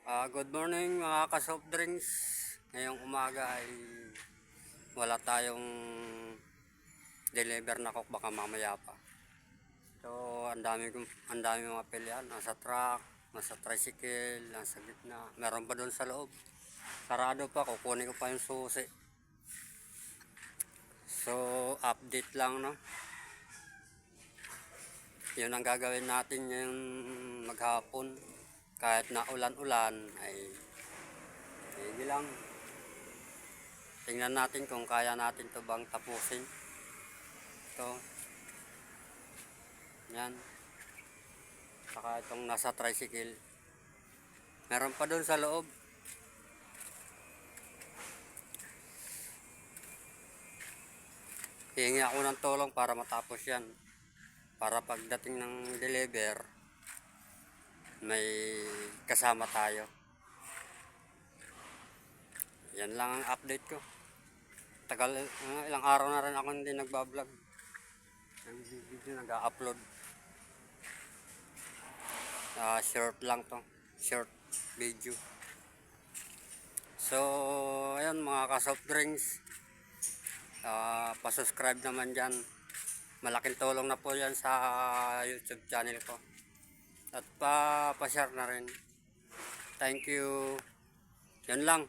Good morning mga ka-soft drinks. Ngayong umaga ay wala tayong deliver na coke, baka mamaya pa. So, ang dami mga pilihan. Nasa truck, nasa tricycle, nasa gitna. Meron pa doon sa loob. Sarado pa, kukunin ko pa yung susi. So, update lang, no? Yun ang gagawin natin yung maghapon. Kahit na ulan-ulan ay hindi lang. Tingnan natin kung kaya natin to bang tapusin. Ito. Yan. Saka itong nasa tricycle. Meron pa doon sa loob. Hihingi ako ng tulong para matapos yan. Para pagdating ng deliver, may kasama tayo. Yan lang ang update ko. Ilang araw na rin ako hindi nagbablog. Nag-upload. Short lang to. Short video. So, ayun mga ka-soft drinks. Pa-subscribe naman dyan. Malaking tulong na po yan sa YouTube channel ko. At pa-share na rin. Thank you. Yan lang.